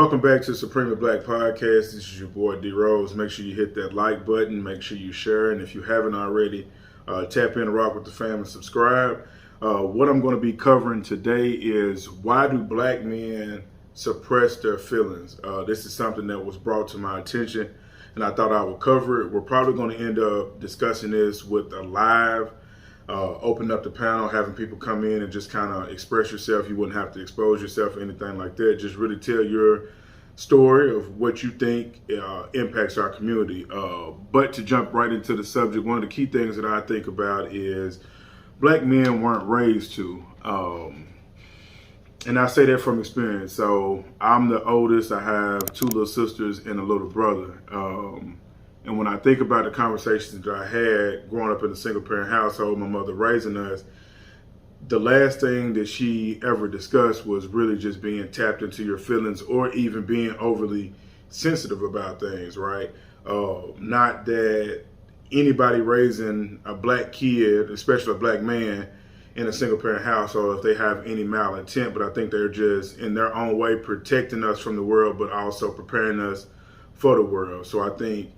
Welcome back to Supremely Black Podcast. This is your boy D Rose. Make sure you hit that like button. Make sure you share, and if you haven't already, tap in and rock with the fam and subscribe. What I'm going to be covering today is why do black men suppress their feelings? This is something that was brought to my attention, and I thought I would cover it. We're probably going to end up discussing this with a live. Open up the panel, having people come in and just kind of express yourself. You wouldn't have to expose yourself or anything like that. Just really tell your story of what you think impacts our community. But to jump right into the subject, one of the key things that I think about is black men weren't raised to. And I say that from experience. So I'm the oldest. I have two little sisters and a little brother. And when I think about the conversations that I had growing up in a single parent household, my mother raising us, the last thing that she ever discussed was really just being tapped into your feelings or even being overly sensitive about things, right? Not that anybody raising a black kid, especially a black man, in a single parent household, if they have any malintent, but I think they're just in their own way protecting us from the world, but also preparing us for the world. So I think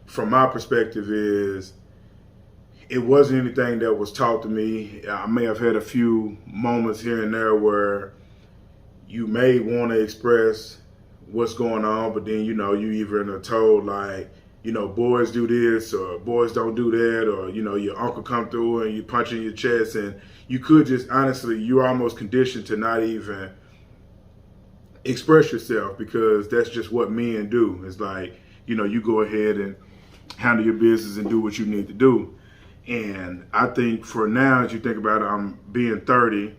from my perspective is it wasn't anything that was taught to me. I may have had a few moments here and there where you may want to express what's going on, but then, you even are told like, boys do this or boys don't do that, or, your uncle come through and you punch in your chest, and you could just, honestly, you're almost conditioned to not even express yourself because that's just what men do. It's like, you go ahead and handle your business and do what you need to do. And I think for now, as you think about it, I'm being 30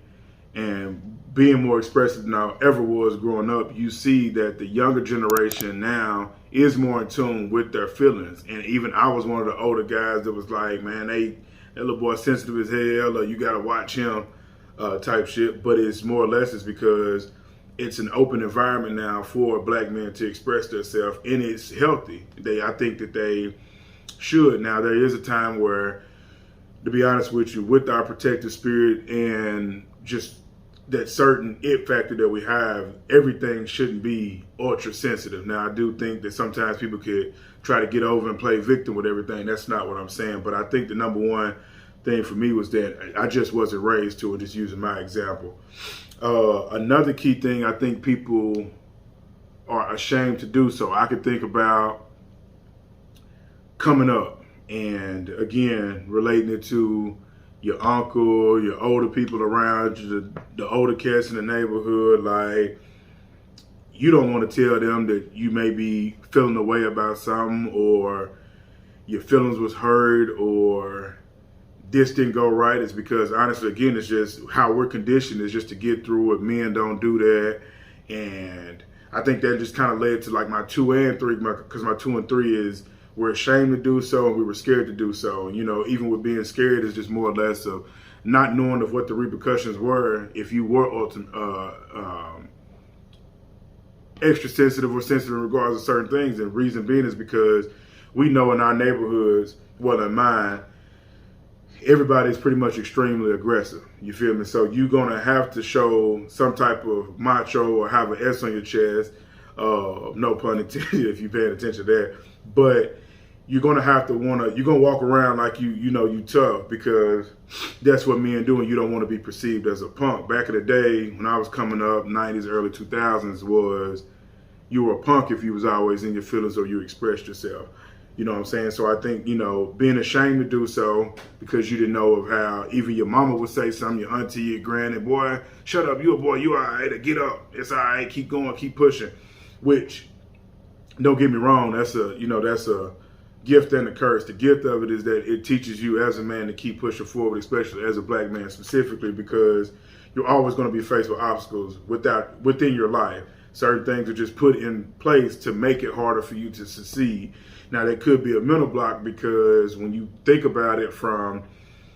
and being more expressive than I ever was growing up. You see that the younger generation now is more in tune with their feelings. And even I was one of the older guys that was like, man, that little boy sensitive as hell, or you got to watch him type shit. But it's more or less it's because it's an open environment now for black men to express themselves, and it's healthy. I think that they should. Now, there is a time where, to be honest with you, with our protective spirit and just that certain it factor that we have, everything shouldn't be ultra sensitive. Now, I do think that sometimes people could try to get over and play victim with everything. That's not what I'm saying. But I think the number one thing for me was that I just wasn't raised to it, just using my example. Another key thing I think people are ashamed to do so. I could think about coming up and, again, relating it to your uncle, your older people around you, the older cats in the neighborhood. Like, you don't want to tell them that you may be feeling a way about something, or your feelings was hurt, or this didn't go right. Is because, honestly, again, it's just how we're conditioned is just to get through it. Men don't do that. And I think that just kind of led to like my 2 and 3, because my 2 and 3 is we're ashamed to do so and we were scared to do so. And, even with being scared is just more or less of not knowing of what the repercussions were if you were extra sensitive or sensitive in regards to certain things. And reason being is because we know in our neighborhoods, well, in mine, everybody's pretty much extremely aggressive. You feel me? So you're going to have to show some type of macho or have an S on your chest. No pun intended if you're paying attention to that. But you're going to have to you're going to walk around like you tough, because that's what men do, and you don't want to be perceived as a punk. Back in the day when I was coming up, 90s, early 2000s, was you were a punk if you was always in your feelings or you expressed yourself. You know what I'm saying? So I think, being ashamed to do so because you didn't know of how even your mama would say something, your auntie, your granny, boy, shut up, you a boy, you all right, get up, it's all right, keep going, keep pushing. Which, don't get me wrong, that's a gift and a curse. The gift of it is that it teaches you as a man to keep pushing forward, especially as a black man specifically, because you're always going to be faced with obstacles within your life. Certain things are just put in place to make it harder for you to succeed. Now, that could be a mental block, because when you think about it from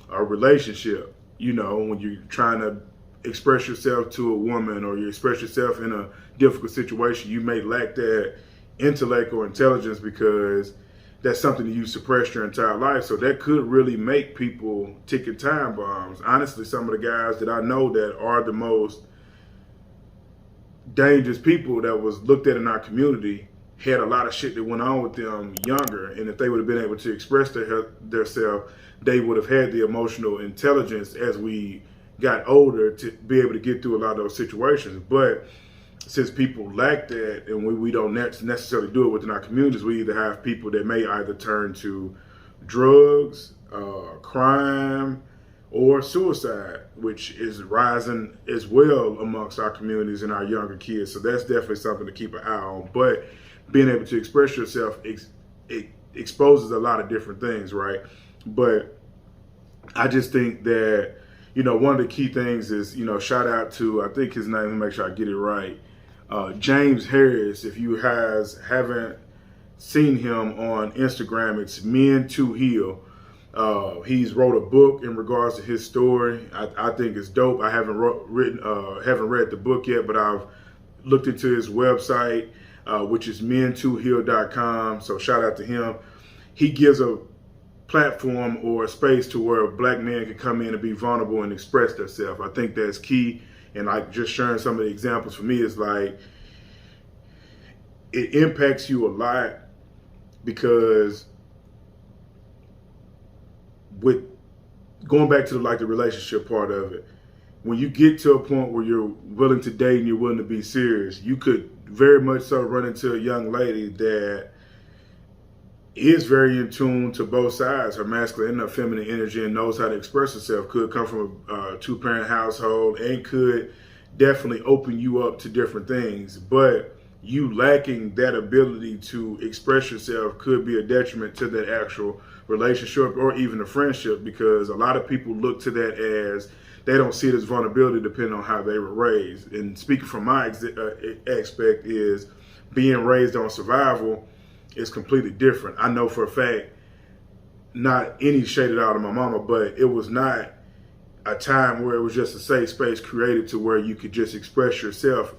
a relationship, when you're trying to express yourself to a woman or you express yourself in a difficult situation, you may lack that intellect or intelligence because that's something that you suppressed your entire life. So that could really make people ticking time bombs. Honestly, some of the guys that I know that are the most dangerous people that was looked at in our community had a lot of shit that went on with them younger, and if they would have been able to express themselves, they would have had the emotional intelligence as we got older to be able to get through a lot of those situations. But since people lack that, and we don't necessarily do it within our communities, we either have people that may either turn to drugs, crime, or suicide, which is rising as well amongst our communities and our younger kids. So that's definitely something to keep an eye on. But being able to express yourself it exposes a lot of different things, right? But I just think that, one of the key things is, shout out to, I think his name, let me make sure I get it right, James Harris. If you guys haven't seen him on Instagram, it's Men to Heal. He's wrote a book in regards to his story. I think it's dope. I haven't read the book yet, but I've looked into his website, which is men2heal.com. So shout out to him. He gives a platform or a space to where black men can come in and be vulnerable and express themselves. I think that's key. And like just sharing some of the examples for me is like, it impacts you a lot because with going back to the relationship part of it, when you get to a point where you're willing to date and you're willing to be serious, you could very much so run into a young lady that is very in tune to both sides, her masculine and her feminine energy, and knows how to express herself, could come from a two-parent household, and could definitely open you up to different things. But you lacking that ability to express yourself could be a detriment to that actual relationship or even a friendship, because a lot of people look to that as, they don't see it as vulnerability depending on how they were raised. And speaking from my aspect is, being raised on survival is completely different. I know for a fact, not any shaded out of my mama, but it was not a time where it was just a safe space created to where you could just express yourself,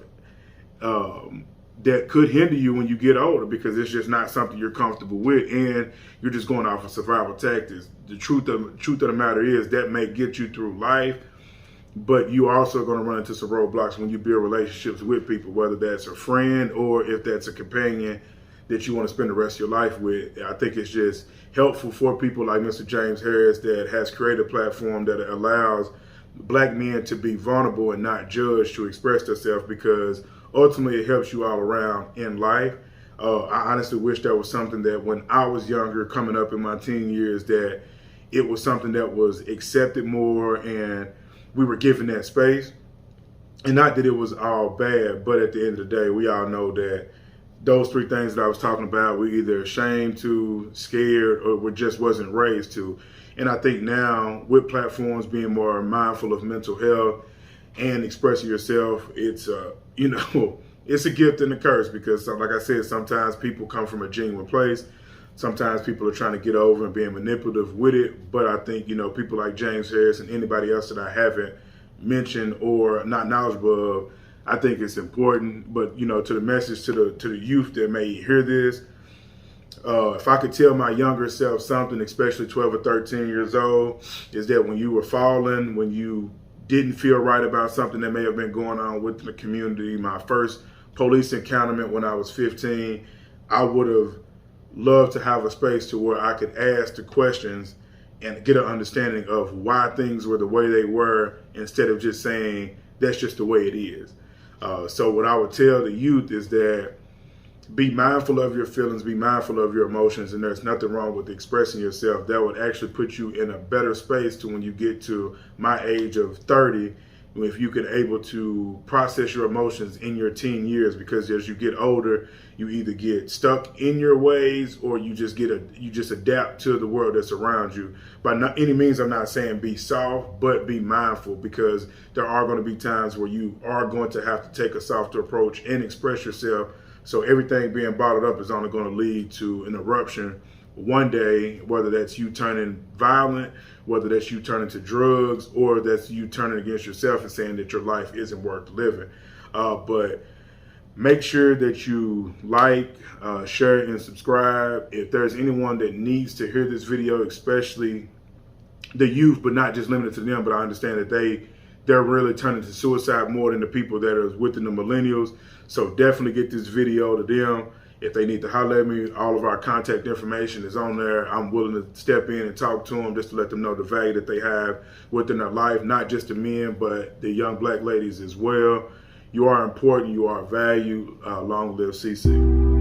that could hinder you when you get older, because it's just not something you're comfortable with, and you're just going off of survival tactics. The truth of the matter is that may get you through life, but you also going to run into some roadblocks when you build relationships with people, whether that's a friend or if that's a companion that you want to spend the rest of your life with. I think it's just helpful for people like Mr. James Harris that has created a platform that allows black men to be vulnerable and not judged, to express themselves, because ultimately it helps you all around in life. I honestly wish that was something that when I was younger, coming up in my teen years, that it was something that was accepted more and we were given that space. And not that it was all bad, but at the end of the day, we all know that those three things that I was talking about, we either ashamed to, scared, or we just wasn't raised to. And I think now with platforms being more mindful of mental health and expressing yourself, it's it's a gift and a curse, because like I said, sometimes people come from a genuine place. Sometimes people are trying to get over and being manipulative with it. But I think, people like James Harris and anybody else that I haven't mentioned or not knowledgeable of, I think it's important. But, to the message to the youth that may hear this, if I could tell my younger self something, especially 12 or 13 years old, is that when you were falling, when you didn't feel right about something that may have been going on with the community, my first police encounter when I was 15, I would have loved to have a space to where I could ask the questions and get an understanding of why things were the way they were, instead of just saying, that's just the way it is. So what I would tell the youth is that be mindful of your feelings, be mindful of your emotions, and there's nothing wrong with expressing yourself. That would actually put you in a better space to when you get to my age of 30, if you can able to process your emotions in your teen years, because as you get older, you either get stuck in your ways or you just adapt to the world that's around you. By any means, I'm not saying be soft, but be mindful, because there are going to be times where you are going to have to take a softer approach and express yourself. So everything being bottled up is only going to lead to an eruption one day, whether that's you turning violent, whether that's you turning to drugs, or that's you turning against yourself and saying that your life isn't worth living. But make sure that you like, share, and subscribe. If there's anyone that needs to hear this video, especially the youth, but not just limited to them, but I understand that they they're really turning to suicide more than the people that are within the millennials. So definitely get this video to them. If they need to holler at me, all of our contact information is on there. I'm willing to step in and talk to them just to let them know the value that they have within their life, not just the men, but the young black ladies as well. You are important. You are valued. Long live CC.